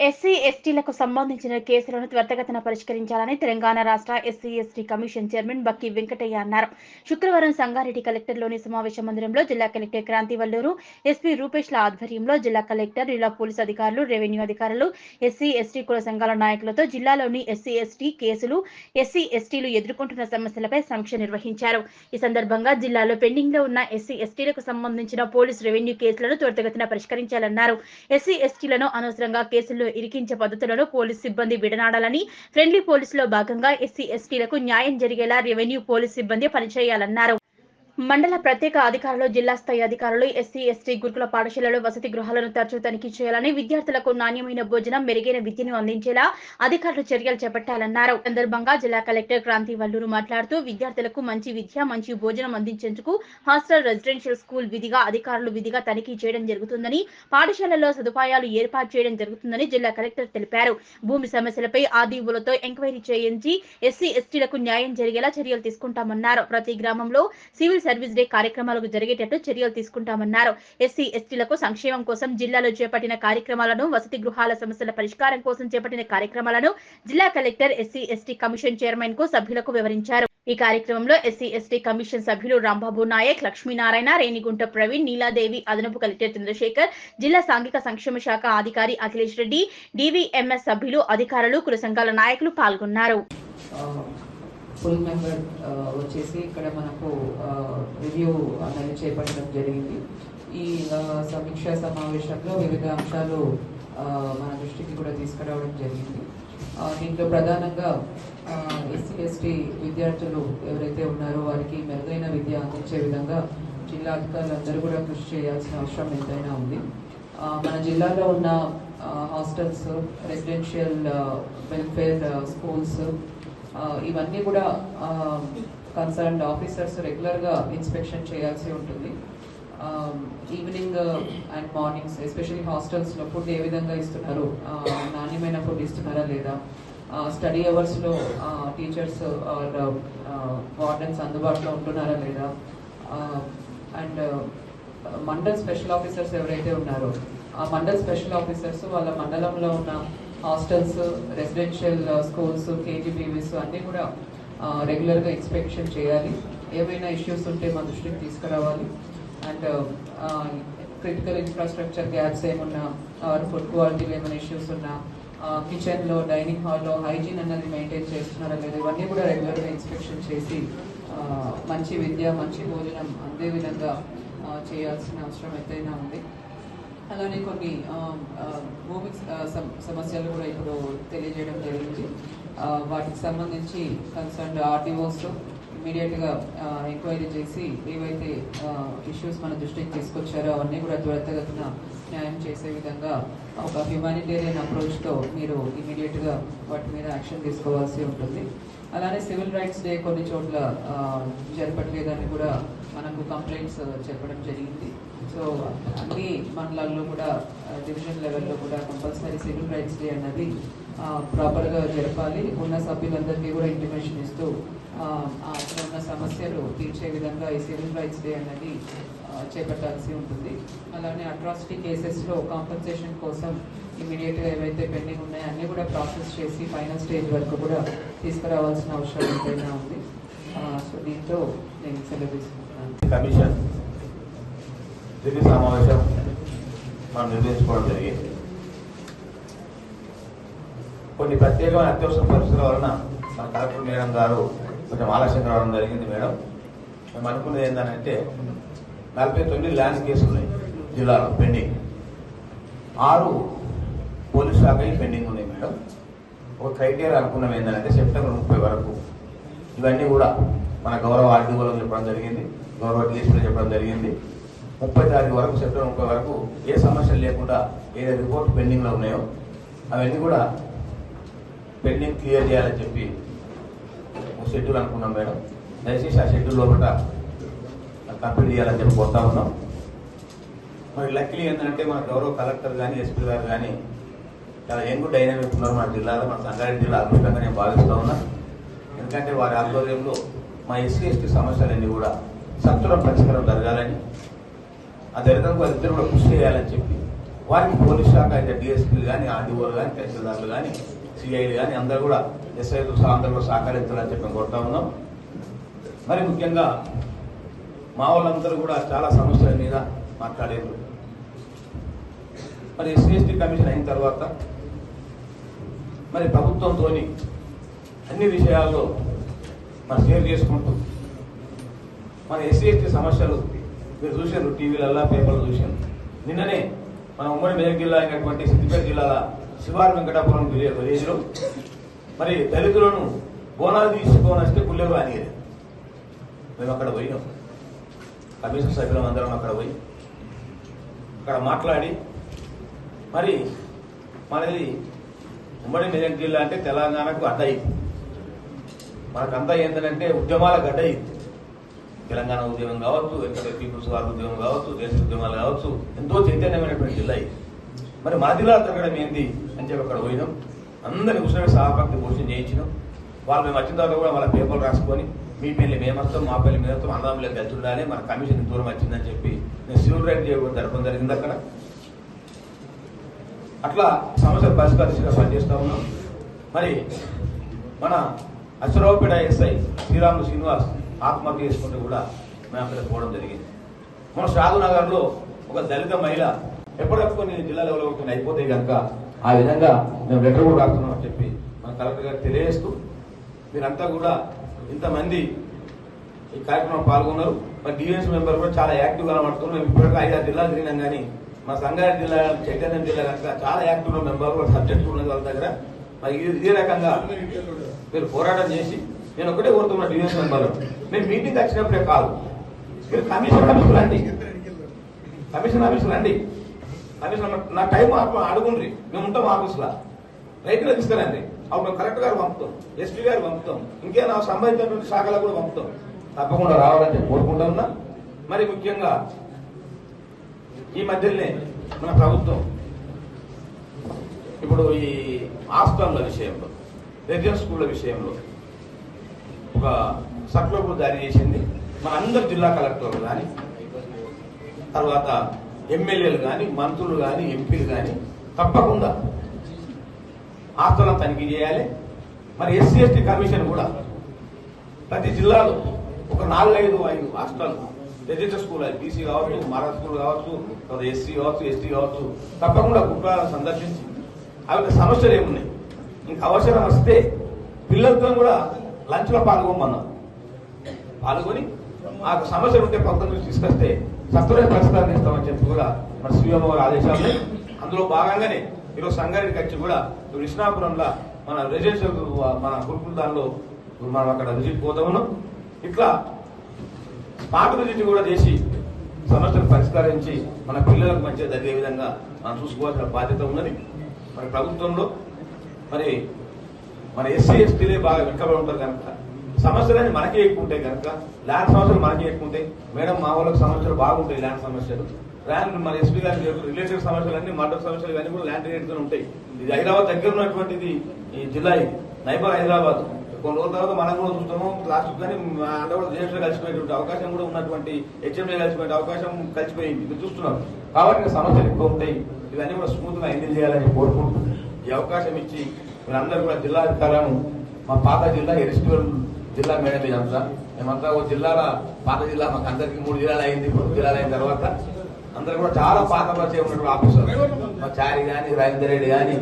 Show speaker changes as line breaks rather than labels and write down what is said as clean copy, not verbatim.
SC, ఎస్టీలకు సంబంధించిన కేసులను త్వరితగతిన పరిష్కరించాలని తెలంగాణ రాష్ట్ర ఎస్సీ, ఎస్టీ కమిషన్ చైర్మన్ బక్కి వెంకటయ్య అన్నారు. శుక్రవారం సంగారెడ్డి కలెక్టర్లోని సమావేశ మందిరంలో జిల్లా కలెక్టర్ క్రాంతి వల్లూరు, ఎస్పీ రూపేష్ల ఆధ్వర్యంలో జిల్లా కలెక్టర్, జిల్లా పోలీసు అధికారులు, రెవెన్యూ అధికారులు, ఎస్సీ, ఎస్టీ కుల సంఘాల నాయకులతో జిల్లాలోని ఎస్సీ, ఎస్టీ కేసులు, ఎస్సీ, ఎస్టీలు ఎదుర్కొంటున్న సమస్యలపై సమీక్ష నిర్వహించారు. ఈ సందర్భంగా జిల్లాలో పెండింగ్ లో ఉన్న ఎస్సీ, ఎస్టీలకు సంబంధించిన పోలీసు, రెవెన్యూ కేసులను త్వరితగతిన పరిష్కరించాలన్నారు. ఎస్సీ, ఎస్టీలను అనవసరంగా కేసుల్లో ఇరికించే పద్ధతులను పోలీసు సిబ్బంది విడనాడాలని, ఫ్రెండ్లీ పోలీసులో భాగంగా ఎస్సీ, ఎస్టీలకు న్యాయం జరిగేలా రెవెన్యూ పోలీసు సిబ్బంది పనిచేయాలన్నారు. మండల ప్రత్యేక అధికారులు, జిల్లా స్థాయి అధికారులు ఎస్సీ, ఎస్టీ గురుకుల పాఠశాలలు, వసతి గృహాలను తరచూ తనిఖీ చేయాలని, విద్యార్థులకు నాణ్యమైన భోజనం, మెరుగైన విద్యను అందించేలా అధికారులు చర్యలు చేపట్టాలన్నారు. సందర్భంగా జిల్లా కలెక్టర్ క్రాంతి వల్లూరు మాట్లాడుతూ విద్యార్థులకు మంచి విద్య, మంచి భోజనం అందించేందుకు హాస్టల్, రెసిడెన్షియల్ స్కూల్ అధికారులు విధిగా తనిఖీ చేయడం జరుగుతుందని, పాఠశాలల్లో సదుపాయాలు ఏర్పాటు చేయడం జరుగుతుందని జిల్లా కలెక్టర్ తెలిపారు. భూమి సమస్యలపై ఆర్డీఓలతో ఎంక్వైరీ చేయించి ఎస్సీ, ఎస్టీలకు న్యాయం జరిగేలా చర్యలు తీసుకుంటామన్నారు. ప్రతి గ్రామంలో సివిల్ సర్వీస్ డే కార్యక్రమాలకు జరిగేటట్టు చర్యలు తీసుకుంటామన్నారు. ఎస్సీ, ఎస్టీలకు సంక్షేమం కోసం జిల్లాలో చేపట్టిన కార్యక్రమాలను, వసతి గృహాల సమస్యల పరిష్కారం కోసం చేపట్టిన కార్యక్రమాలను జిల్లా collector SC, ST commission chairman కు సభ్యులకు వివరించారు. ఈ కార్యక్రమంలో ఎస్సీ, ఎస్టీ కమిషన్ సభ్యులు రాంబాబు నాయక్, లక్ష్మీనారాయణ, రేణిగుంట ప్రవీణ్, నీలాదేవి, అదనపు కలెక్టర్ చంద్రశేఖర్, జిల్లా సాంఘిక సంక్షేమ శాఖ అధికారి అఖిలేష్ రెడ్డి, డివిఎంఎస్ సభ్యులు, అధికారులు, కుల సంఘాల నాయకులు పాల్గొన్నారు.
ఫుల్ మెంబర్ వచ్చేసి ఇక్కడ మనకు రివ్యూ అనేది చేపట్టడం జరిగింది. ఈ సమీక్షా సమావేశంలో వివిధ అంశాలు మన దృష్టికి కూడా తీసుకురావడం జరిగింది. దీంట్లో ప్రధానంగా ఎస్సీ, ఎస్టీ విద్యార్థులు ఎవరైతే ఉన్నారో వారికి మెరుగైన విద్య అందించే విధంగా జిల్లా అధికారులందరూ కూడా కృషి చేయాల్సిన అవసరం ఎంతైనా ఉంది. మన జిల్లాలో ఉన్న హాస్టల్స్, రెసిడెన్షియల్ వెల్ఫేర్ స్కూల్స్ ఇవన్నీ కూడా కన్సర్న్డ్ ఆఫీసర్స్ రెగ్యులర్గా ఇన్స్పెక్షన్ చేయాల్సి ఉంటుంది. ఈవినింగ్ అండ్ మార్నింగ్స్ ఎస్పెషల్లీ హాస్టల్స్లో ఫుడ్ ఏ విధంగా ఇస్తున్నారు, నాణ్యమైన ఫుడ్ ఇస్తున్నారా లేదా, స్టడీ అవర్స్లో టీచర్స్ ఆర్ వార్డెన్స్ అందుబాటులో ఉంటున్నారా లేదా, అండ్ మండల్ స్పెషల్ ఆఫీసర్స్ ఎవరైతే ఉన్నారో ఆ మండల్ స్పెషల్ ఆఫీసర్స్ వాళ్ళ మండలంలో ఉన్న హాస్టల్స్, రెసిడెన్షియల్ స్కూల్స్, కేజీబీవీస్ అన్నీ కూడా రెగ్యులర్గా ఇన్స్పెక్షన్ చేయాలి. ఏవైనా ఇష్యూస్ ఉంటే మా దృష్టికి తీసుకురావాలి. అండ్ క్రిటికల్ ఇన్ఫ్రాస్ట్రక్చర్ గ్యాప్స్ ఏమున్నా, ఫుడ్ క్వాలిటీలో ఏమైనా ఇష్యూస్ ఉన్నా, కిచెన్లో, డైనింగ్ హాల్లో హైజీన్ అన్నది మెయింటైన్ చేస్తున్నారా లేదా, ఇవన్నీ కూడా రెగ్యులర్గా ఇన్స్పెక్షన్ చేసి మంచి విద్య, మంచి భోజనం అందే విధంగా చేయాల్సిన అవసరం ఎంతైనా ఉంది. అలానే కొన్ని భూమి సమస్యలు కూడా ఇప్పుడు తెలియజేయడం జరిగింది. వాటికి సంబంధించి కన్సర్న్డ్ ఆర్టీఓస్ ఇమీడియట్గా ఎంక్వైరీ చేసి ఏవైతే ఇష్యూస్ మన దృష్టికి తీసుకొచ్చారో అవన్నీ కూడా త్వరితగతిన న్యాయం చేసే విధంగా ఒక హ్యుమానిటేరియన్ అప్రోచ్తో మీరు ఇమీడియట్గా వాటి మీద యాక్షన్ తీసుకోవాల్సి ఉంటుంది. అలానే సివిల్ రైట్స్ డే కొన్ని చోట్ల జరపట్లేదని కూడా మనకు కంప్లైంట్స్ చెప్పడం జరిగింది. సో అన్ని మండలాల్లో కూడా డివిజన్ లెవెల్లో కూడా కంపల్సరీ సివిల్ రైట్స్ డే అన్నది ప్రాపర్గా జరపాలి. ఉన్న సభ్యులందరికీ కూడా ఇంటిమేషన్ ఇస్తూ అక్కడ ఉన్న సమస్యలు తీర్చే విధంగా ఈ సివిల్ రైట్స్ డే అన్నది చేపట్టాల్సి ఉంటుంది. అలానే అట్రాసిటీ కేసెస్లో కాంపన్సేషన్ కోసం ఇమీడియట్గా ఏవైతే పెండింగ్ ఉన్నాయో అన్నీ కూడా ప్రాసెస్ చేసి ఫైనల్ స్టేజ్ వరకు కూడా తీసుకురావాల్సిన అవసరం ఎంతైనా ఉంది. సో దీంతో నేను సెలవు తీసుకుంటున్నాను.
కమిషన్ దివ్య సమావేశం మనం నిర్వహించుకోవడం జరిగింది. కొన్ని ప్రత్యేకమైన అత్యవసర పరిస్థితుల వలన మన కలెక్టర్ మేడం గారు కొంచెం ఆలస్యంగా రావడం జరిగింది. మేడం మేము అనుకున్నది ఏంటంటే 49 ల్యాండ్ కేసులు ఉన్నాయి జిల్లాలో పెండింగ్, 6 పోలీస్ శాఖ పెండింగ్ ఉన్నాయి. మేడం ఒక క్రైటీరియా అనుకున్నాం ఏంటంటే సెప్టెంబర్ 30 వరకు ఇవన్నీ కూడా మన గౌరవ ఆర్డీఓలకు చెప్పడం జరిగింది, గౌరవ డిఎస్పీలో చెప్పడం జరిగింది. 30 తారీఖు వరకు, సెప్టెంబర్ 30 వరకు ఏ సమస్యలు లేకుండా ఏదైతే రిపోర్ట్ పెండింగ్లో ఉన్నాయో అవన్నీ కూడా పెండింగ్ క్లియర్ చేయాలని చెప్పి ఒక షెడ్యూల్ అనుకున్నాం. మేడం దయచేసి ఆ షెడ్యూల్ లోపల కంప్లీట్ చేయాలని చెప్పి కోరుతా ఉన్నాం. మరి లక్కీలీ ఏంటంటే మన గౌరవ కలెక్టర్ కానీ, ఎస్పీ గారు కానీ చాలా యంగ్ డైనమిక్ ఉన్నారు మన జిల్లాలో, మన సంగారెడ్డి జిల్లా అద్భుతంగా నేను భావిస్తూ ఉన్నా. ఎందుకంటే వారి ఆధ్వర్యంలో మా ఎస్సీ ఎస్టీ సమస్యలన్నీ కూడా సత్వరం పరిష్కారం జరగాలని, అదేవిధంగా వారిద్దరు కూడా కృషి చేయాలని చెప్పి వారికి పోలీస్ శాఖ అయితే డిఎస్పీలు కానీ ఆర్డీఓలు కానీ తహసీల్దార్లు కానీ సిఐలు కానీ అందరూ కూడా ఎస్ఐలు అందరూ కూడా సహకరించాలని చెప్పి కోరుతా ఉన్నాం. మరి ముఖ్యంగా మా వాళ్ళందరూ కూడా చాలా సమస్యల మీద మాట్లాడారు. మరి ఎస్సీ కమిషన్ అయిన తర్వాత మరి ప్రభుత్వంతో అన్ని విషయాల్లో మనం షేర్ చేసుకుంటూ మన ఎస్సీ సమస్యలు మీరు చూశారు, టీవీలలో పేపర్లు చూశారు. నిన్ననే మన ఉమ్మడి మెదక్ జిల్లా అయినటువంటి సిద్దిపేట జిల్లాల శివారు వెంకటాపురం విలేజ్లో మరి దళితులను బోనాలు తీసుకోవాలంటే గుళ్ళెరు అని మేము అక్కడ పోయినాం. కమిషన్ సభ్యులం అందరం అక్కడ పోయి అక్కడ మాట్లాడి మరి మనది ఉమ్మడి మెదక్ జిల్లా అంటే తెలంగాణకు అడ్డ అయింది. మనకంతా ఏంటంటే ఉద్యమాల గడ్డ అయింది. తెలంగాణ ఉద్యమం కావచ్చు, వెంకట పీపుల్స్ వార్ ఉద్యమం కావచ్చు, దేశ ఉద్యమాలు కావచ్చు, ఎంతో చైతన్యమైనటువంటి జిల్లా ఇది. మరి మన జిల్లా తగ్గడం ఏంటి అని చెప్పి అక్కడ పోయినాం. అందరినీ కూర్చొని సహభక్తి పోషణ చేయించినాం. వాళ్ళు మేము వచ్చిన తర్వాత కూడా వాళ్ళ పేపర్లు రాసుకొని మీ పెళ్లి మేము వస్తాం, మా పెళ్లి మేము వస్తాం, అన్నదమ్ములకు కలిసి ఉండాలి, మన కమిషన్ దూరం వచ్చిందని చెప్పి నేను సివిల్ రైట్ జరపడం జరిగింది అక్కడ. అట్లా సమస్యలు పరిష్కరించగా పనిచేస్తా ఉన్నాం. మరి మన అశ్వరావుపేట ఎస్ఐ శ్రీరాములు శ్రీనివాస్ ఆత్మహత్య చేసుకుంటూ కూడా మేము అక్కడ పోవడం జరిగింది. మన షాదునగర్లో ఒక దళిత మహిళ ఎప్పటికప్పుడు కొన్ని జిల్లా లెవెల్లో కొన్ని అయిపోతాయి కనుక ఆ విధంగా మేము లెటర్ కూడా రాస్తున్నాం అని చెప్పి మన కలెక్టర్ గారు తెలియజేస్తూ మీరంతా కూడా ఇంతమంది ఈ కార్యక్రమం పాల్గొన్నారు. మరి డిఎస్ మెంబర్ కూడా చాలా యాక్టివ్గా కనబడుతున్నారు. మేము ఇప్పటికీ 5-6 జిల్లాలు తిరిగినాం కానీ మా సంగారెడ్డి జిల్లా, చైతన్యం జిల్లా కనుక చాలా యాక్టివ్గా మెంబర్ కూడా సబ్జెక్ట్ ఉన్నది వాళ్ళ దగ్గర. మరి ఇదే రకంగా మీరు పోరాటం చేసి నేను ఒకటే కోరుతున్నా డిఎస్ మెంబర్, మీరు మీటింగ్ వచ్చినప్పుడే కాదు, మీరు కమిషన్ ఆఫీసు రండి, కమిషన్ ఆఫీసు రండి. కమిషన్ నా టైం అడుగుండ్రి, మేము ఉంటాం ఆఫీసులో, రైతులు తీసుకురండి. అప్పుడు మేము కలెక్టర్ గారు పంపుతాం, ఎస్పీ గారు పంపుతాం, ఇంకేనా సంబంధించినటువంటి శాఖలకు కూడా పంపుతాం. తప్పకుండా రావాలని కోరుకుంటా ఉన్నా. మరి ముఖ్యంగా ఈ మధ్యలోనే మన ప్రభుత్వం ఇప్పుడు ఈ హాస్టల్ల విషయంలో, రెసిడెన్స్ స్కూళ్ళ విషయంలో ఒక సర్కులర్ జారీ చేసింది. మన అందరు జిల్లా కలెక్టర్లు కానీ, తర్వాత ఎమ్మెల్యేలు కానీ, మంత్రులు కానీ, ఎంపీలు కానీ తప్పకుండా హాస్టల్ను తనిఖీ చేయాలి. మరి ఎస్సీ కమిషన్ కూడా ప్రతి జిల్లాలో ఒక 4-5 హాస్టల్ రెసిడెన్షియల్ స్కూల్, బీసీ కావచ్చు, మహారాజ్ స్కూల్ కావచ్చు, ఎస్సీ కావచ్చు, ఎస్టీ కావచ్చు, తప్పకుండా కుటుంబాలను సందర్శించి అవి సమస్యలు ఏమున్నాయి, ఇంకా అవసరం వస్తే పిల్లలతో కూడా లంచ్లో పాల్గొమన్నాం. పాల్గొని ఆ సమస్యలు ఉంటే ప్రభుత్వం నుంచి తీసుకొస్తే సత్వరమే పరిష్కారం చేస్తామని చెప్పి కూడా మన సీఎం గారు ఆదేశాలు. అందులో భాగంగానే ఈరోజు సంగారెడ్డికి వచ్చి కూడా కృష్ణాపురంలో మన రెసిడెన్షియల్ మన గురుకుల దానిలో మనం అక్కడ విజిట్ పోతా ఉన్నాం. ఇట్లా స్మార్ట్ విజిట్ కూడా చేసి సమస్యలు పరిష్కరించి మన పిల్లలకు మంచిగా జరిగే విధంగా మనం చూసుకోవాల్సిన బాధ్యత ఉన్నది. మరి ప్రభుత్వంలో మరి మన ఎస్సీ ఎస్టీలే బాగా వెనుకబడి ఉంటారు కనుక సమస్యలన్నీ మనకే ఎక్కువ ఉంటాయి కనుక ల్యాండ్ సమస్యలు మనకే ఎక్కువ ఉంటాయి. మేడం మా వాళ్ళకి సమస్యలు బాగుంటాయి, ల్యాండ్ సమస్యలు. ల్యాండ్ మన ఎస్పీ గారి రిలేటెడ్ సమస్యలన్నీ, మర్డర్ సమస్యలు ఇవన్నీ కూడా ల్యాండ్ రిలేటెడ్ ఉంటాయి. ఇది హైదరాబాద్ దగ్గర ఉన్నటువంటిది ఈ జిల్లా, ఇది నైబర్ హైదరాబాద్. కొన్ని రోజుల తర్వాత మనం కూడా చూస్తాము లాస్ట్ కానీ అంటే కూడా దేశంలో కలిసిపోయేటువంటి అవకాశం కూడా ఉన్నటువంటి హెచ్ఎంఏ కలిసిపోయే అవకాశం కలిసిపోయింది, మీరు చూస్తున్నారు. కాబట్టి సమస్యలు ఎక్కువ ఉంటాయి. ఇవన్నీ కూడా స్మూత్ గా హ్యాండిల్ చేయాలని కోరుకుంటూ ఈ అవకాశం ఇచ్చి మీరందరూ కూడా జిల్లా అధికారులను, మా పాత జిల్లా ఎరిస్టివల్ జిల్లా మేడం ఇదంతా మేమంతా ఒక జిల్లాల పాత జిల్లా, మాకు అందరికి 3 జిల్లాలు అయింది. 3 జిల్లాలు అయిన తర్వాత అందరూ కూడా చాలా పాత పరిచయం ఉన్నటువంటి ఆఫీసర్, మా చారి కానీ, రాజేందర్ రెడ్డి కానీ,